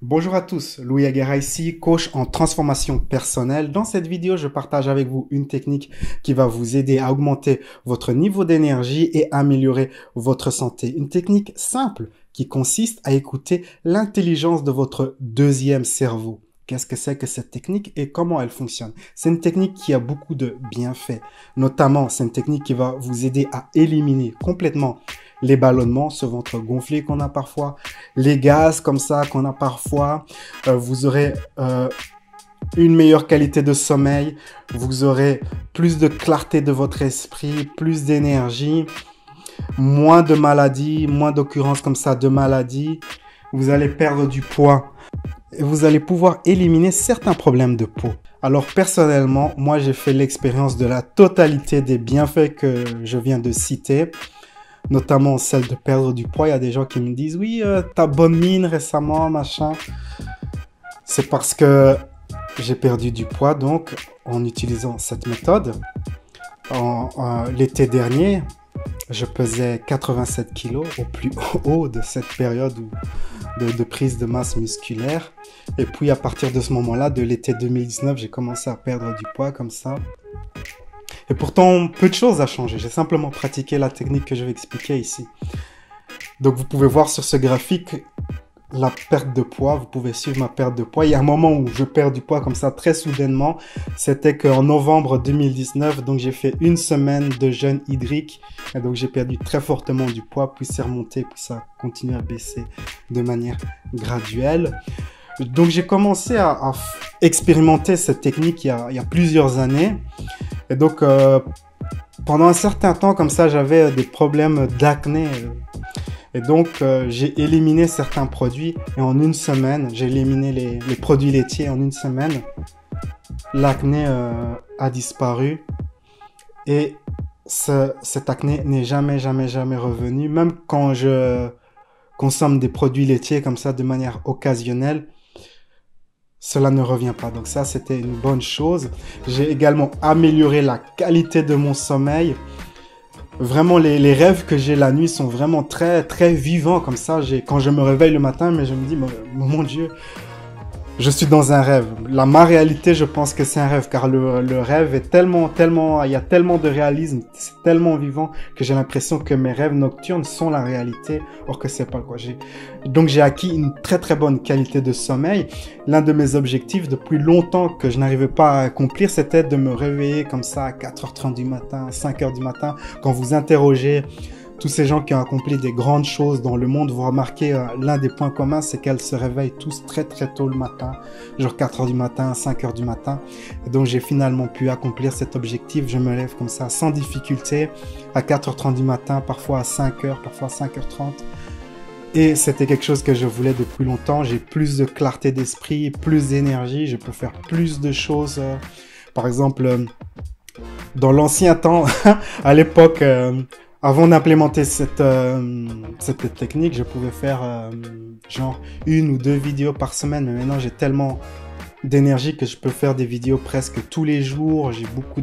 Bonjour à tous, Louis Aguera ici, coach en transformation personnelle. Dans cette vidéo, je partage avec vous une technique qui va vous aider à augmenter votre niveau d'énergie et améliorer votre santé. Une technique simple qui consiste à écouter l'intelligence de votre deuxième cerveau. Qu'est-ce que c'est que cette technique et comment elle fonctionne? C'est une technique qui a beaucoup de bienfaits. Notamment, c'est une technique qui va vous aider à éliminer complètement les ballonnements, ce ventre gonflé qu'on a parfois, les gaz comme ça qu'on a parfois. Vous aurez une meilleure qualité de sommeil, vous aurez plus de clarté de votre esprit, plus d'énergie, moins de maladies, moins d'occurrences comme ça de maladies. Vous allez perdre du poids et vous allez pouvoir éliminer certains problèmes de peau. Alors personnellement, moi j'ai fait l'expérience de la totalité des bienfaits que je viens de citer, notamment celle de perdre du poids. Il y a des gens qui me disent oui, t'as bonne mine récemment, machin. C'est parce que j'ai perdu du poids donc en utilisant cette méthode. L'été dernier, je pesais 87 kilos au plus haut de cette période de prise de masse musculaire. Et puis à partir de ce moment-là, de l'été 2019, j'ai commencé à perdre du poids comme ça. Et pourtant, peu de choses ont changé. J'ai simplement pratiqué la technique que je vais expliquer ici. Donc, vous pouvez voir sur ce graphique la perte de poids. Vous pouvez suivre ma perte de poids. Il y a un moment où je perds du poids comme ça très soudainement. C'était qu'en novembre 2019, donc j'ai fait une semaine de jeûne hydrique. Et donc, j'ai perdu très fortement du poids. Puis c'est remonté, puis ça continue à baisser de manière graduelle. Donc, j'ai commencé à expérimenter cette technique il y a plusieurs années. Et donc, pendant un certain temps, comme ça, j'avais des problèmes d'acné. Et donc, j'ai éliminé certains produits. Et en une semaine, j'ai éliminé les produits laitiers. En une semaine, l'acné a disparu. Et cet acné n'est jamais revenu. Même quand je consomme des produits laitiers comme ça de manière occasionnelle, cela ne revient pas. Donc ça, c'était une bonne chose. J'ai également amélioré la qualité de mon sommeil. Vraiment, les rêves que j'ai la nuit sont vraiment très vivants comme ça. Quand je me réveille le matin, mais je me dis, mon Dieu, je suis dans un rêve. Ma réalité, je pense que c'est un rêve, car le rêve est il y a tellement de réalisme, c'est tellement vivant que j'ai l'impression que mes rêves nocturnes sont la réalité, or que c'est pas le cas. Donc j'ai acquis une très bonne qualité de sommeil. L'un de mes objectifs depuis longtemps que je n'arrivais pas à accomplir, c'était de me réveiller comme ça à 4h30 du matin, 5h du matin. Quand vous interrogez tous ces gens qui ont accompli des grandes choses dans le monde, vous remarquez l'un des points communs, c'est qu'elles se réveillent tous très tôt le matin, genre 4h du matin, 5h du matin. Et donc j'ai finalement pu accomplir cet objectif. Je me lève comme ça sans difficulté à 4h30 du matin, parfois à 5h, parfois à 5h30. Et c'était quelque chose que je voulais depuis longtemps. J'ai plus de clarté d'esprit, plus d'énergie, je peux faire plus de choses. Par exemple, dans l'ancien temps, à l'époque, avant d'implémenter cette technique, je pouvais faire genre 1 ou 2 vidéos par semaine. Mais maintenant, j'ai tellement d'énergie que je peux faire des vidéos presque tous les jours. J'ai beaucoup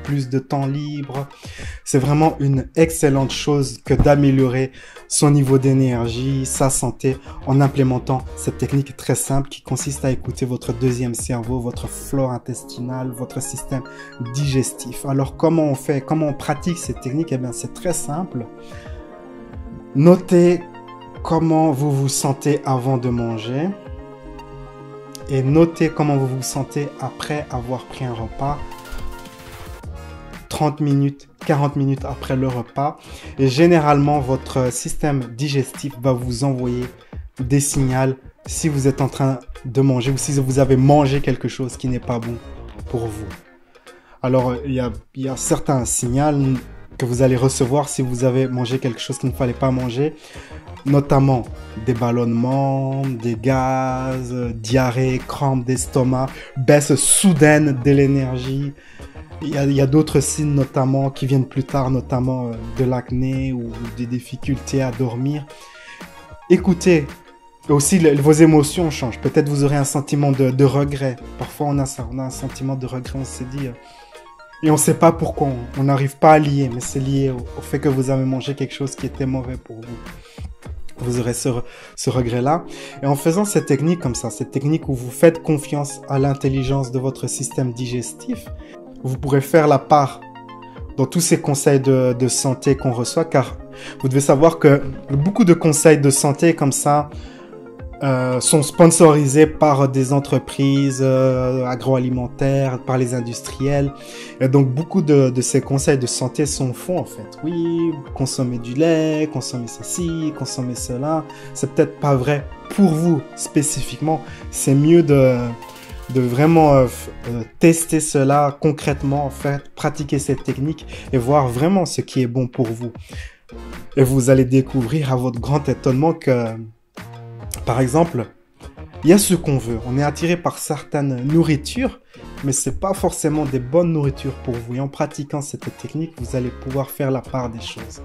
plus de temps libre. C'est vraiment une excellente chose que d'améliorer son niveau d'énergie, sa santé, en implémentant cette technique très simple qui consiste à écouter votre deuxième cerveau, votre flore intestinale, votre système digestif. Alors, comment on pratique cette technique? Eh bien, c'est très simple. Notez comment vous vous sentez avant de manger. Et notez comment vous vous sentez après avoir pris un repas, 30 minutes, 40 minutes après le repas. Et généralement, votre système digestif va vous envoyer des signaux si vous êtes en train de manger ou si vous avez mangé quelque chose qui n'est pas bon pour vous. Alors, il y a certains signaux que vous allez recevoir si vous avez mangé quelque chose qu'il ne fallait pas manger, notamment des ballonnements, des gaz, diarrhée, crampes d'estomac, baisse soudaine de l'énergie. Il y a d'autres signes notamment qui viennent plus tard, notamment de l'acné ou des difficultés à dormir. Écoutez, aussi vos émotions changent. Peut-être vous aurez un sentiment de regret. Parfois on a ça, on a un sentiment de regret, on s'est dit... Et on ne sait pas pourquoi, on n'arrive pas à lier, mais c'est lié au fait que vous avez mangé quelque chose qui était mauvais pour vous. Vous aurez ce regret-là. Et en faisant cette technique comme ça, cette technique où vous faites confiance à l'intelligence de votre système digestif, vous pourrez faire la part dans tous ces conseils de santé qu'on reçoit, car vous devez savoir que beaucoup de conseils de santé comme ça sont sponsorisés par des entreprises agroalimentaires, par les industriels. Et donc, beaucoup de ces conseils de santé sont faux, en fait. Oui, consommez du lait, consommez ceci, consommez cela. C'est peut-être pas vrai pour vous spécifiquement. C'est mieux de vraiment tester cela concrètement, en fait, pratiquer cette technique et voir vraiment ce qui est bon pour vous. Et vous allez découvrir à votre grand étonnement que, par exemple, il y a ce qu'on veut. On est attiré par certaines nourritures, mais c'est pas forcément des bonnes nourritures pour vous. Et en pratiquant cette technique, vous allez pouvoir faire la part des choses.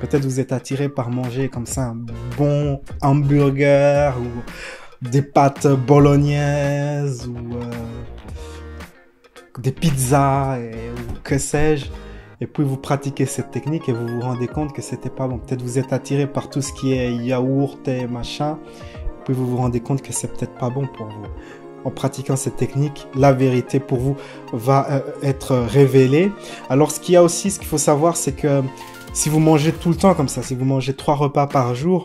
Peut-être vous êtes attiré par manger comme ça un bon hamburger ou des pâtes bolognaises ou des pizzas ou que sais-je. Et puis vous pratiquez cette technique et vous vous rendez compte que c'était pas bon. Peut-être vous êtes attiré par tout ce qui est yaourt et machin. Puis vous vous rendez compte que c'est peut-être pas bon pour vous. En pratiquant cette technique, la vérité pour vous va être révélée. Alors ce qu'il y a aussi, ce qu'il faut savoir, c'est que si vous mangez tout le temps comme ça, si vous mangez 3 repas par jour,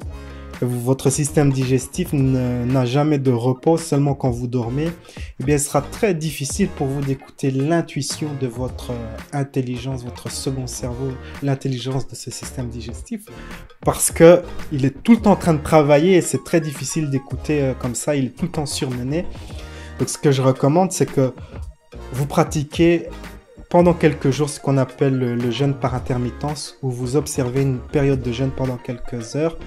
votre système digestif n'a jamais de repos, seulement quand vous dormez, eh bien, il sera très difficile pour vous d'écouter l'intuition de votre intelligence, votre second cerveau, l'intelligence de ce système digestif, parce que il est tout le temps en train de travailler et c'est très difficile d'écouter comme ça, il est tout le temps surmené. Donc, ce que je recommande, c'est que vous pratiquez pendant quelques jours ce qu'on appelle le jeûne par intermittence, où vous observez une période de jeûne pendant quelques heures,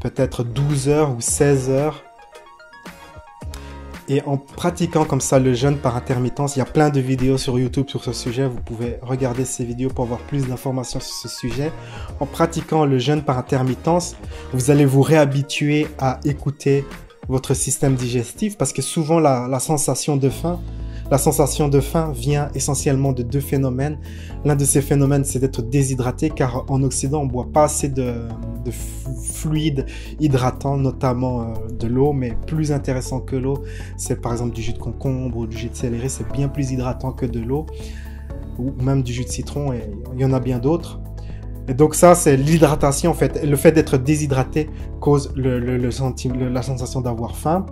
peut-être 12 heures ou 16 heures. Et en pratiquant comme ça le jeûne par intermittence, il y a plein de vidéos sur YouTube sur ce sujet. Vous pouvez regarder ces vidéos pour avoir plus d'informations sur ce sujet. En pratiquant le jeûne par intermittence, vous allez vous réhabituer à écouter votre système digestif parce que souvent la sensation de faim, vient essentiellement de 2 phénomènes. L'un de ces phénomènes, c'est d'être déshydraté, car en Occident, on ne boit pas assez de fluides hydratants, notamment de l'eau, mais plus intéressant que l'eau, c'est par exemple du jus de concombre ou du jus de céleri, c'est bien plus hydratant que de l'eau, ou même du jus de citron, et il y en a bien d'autres. Et donc ça, c'est l'hydratation, en fait. Le fait d'être déshydraté cause la sensation d'avoir faim.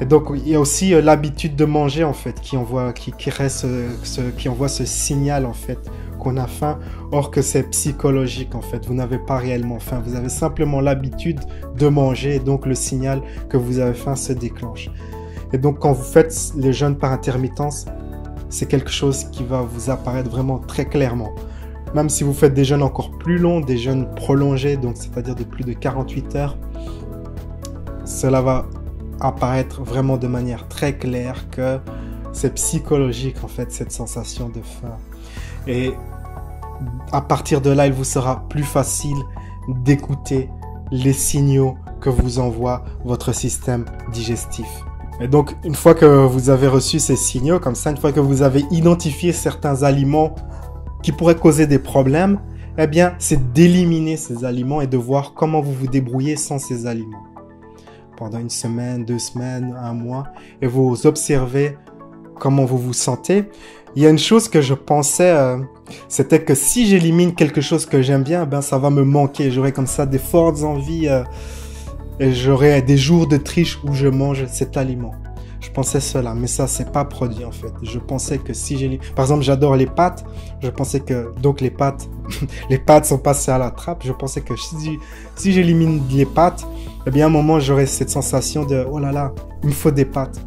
Et donc, il y a aussi l'habitude de manger, en fait, qui envoie ce signal, en fait, qu'on a faim, or que c'est psychologique, en fait. Vous n'avez pas réellement faim. Vous avez simplement l'habitude de manger, et donc le signal que vous avez faim se déclenche. Et donc, quand vous faites les jeûnes par intermittence, c'est quelque chose qui va vous apparaître vraiment très clairement. Même si vous faites des jeûnes encore plus longs, des jeûnes prolongés, donc c'est-à-dire de plus de 48 heures, cela va apparaître vraiment de manière très claire que c'est psychologique, en fait, cette sensation de faim. Et à partir de là, il vous sera plus facile d'écouter les signaux que vous envoie votre système digestif. Et donc, une fois que vous avez reçu ces signaux, comme ça, une fois que vous avez identifié certains aliments qui pourraient causer des problèmes, eh bien, c'est d'éliminer ces aliments et de voir comment vous vous débrouillez sans ces aliments. Pendant 1 semaine, 2 semaines, 1 mois, et vous observez comment vous vous sentez. Il y a une chose que je pensais, c'était que si j'élimine quelque chose que j'aime bien, ben ça va me manquer. J'aurai comme ça des fortes envies et j'aurai des jours de triche où je mange cet aliment. Je pensais cela, mais ça c'est pas produit en fait. Je pensais que si j'élimine, par exemple, j'adore les pâtes. Je pensais que donc les pâtes, les pâtes sont passées à la trappe. Je pensais que si j'élimine les pâtes, eh bien à un moment j'aurais cette sensation de oh là là, il me faut des pâtes.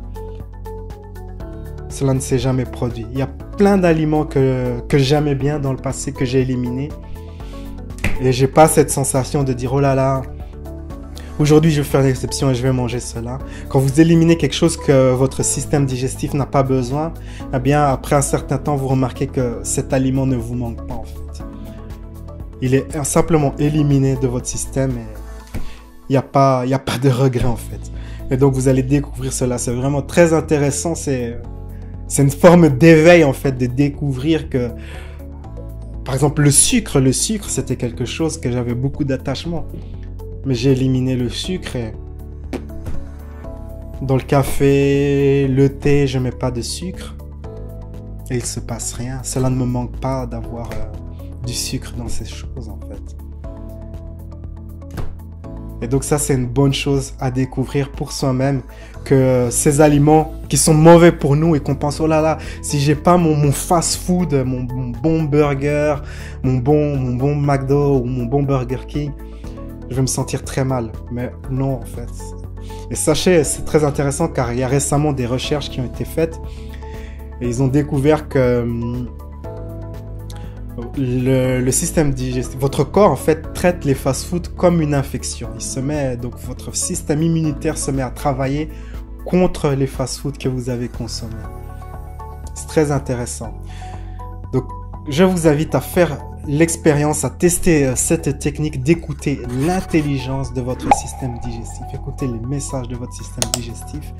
Cela ne s'est jamais produit. Il y a plein d'aliments que j'aimais bien dans le passé que j'ai éliminés et j'ai pas cette sensation de dire oh là là. Aujourd'hui, je vais faire l'exception et je vais manger cela. Quand vous éliminez quelque chose que votre système digestif n'a pas besoin, eh bien, après un certain temps, vous remarquez que cet aliment ne vous manque pas, en fait. Il est simplement éliminé de votre système et il n'y a pas de regret, en fait. Et donc, vous allez découvrir cela. C'est vraiment très intéressant. C'est une forme d'éveil, en fait, de découvrir que, par exemple, le sucre, c'était quelque chose que j'avais beaucoup d'attachement. Mais j'ai éliminé le sucre et dans le café, le thé, je mets pas de sucre. Et il se passe rien. Cela ne me manque pas d'avoir du sucre dans ces choses en fait. Et donc ça, c'est une bonne chose à découvrir pour soi-même, que ces aliments qui sont mauvais pour nous et qu'on pense, oh là là, si j'ai pas mon fast-food, mon bon burger, mon bon McDo ou mon bon Burger King, je vais me sentir très mal. Mais non, en fait. Et sachez, c'est très intéressant car il y a récemment des recherches qui ont été faites et ils ont découvert que le système digestif, votre corps en fait traite les fast-foods comme une infection. Donc votre système immunitaire se met à travailler contre les fast-foods que vous avez consommés. C'est très intéressant. Donc je vous invite à faire l'expérience, à tester cette technique d'écouter l'intelligence de votre système digestif, écouter les messages de votre système digestif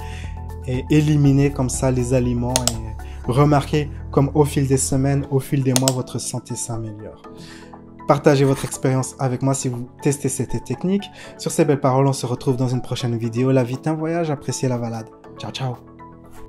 et éliminer comme ça les aliments et remarquez comme au fil des semaines, au fil des mois, votre santé s'améliore. Partagez votre expérience avec moi si vous testez cette technique. Sur ces belles paroles, on se retrouve dans une prochaine vidéo. La vie est un voyage, appréciez la balade. Ciao, ciao!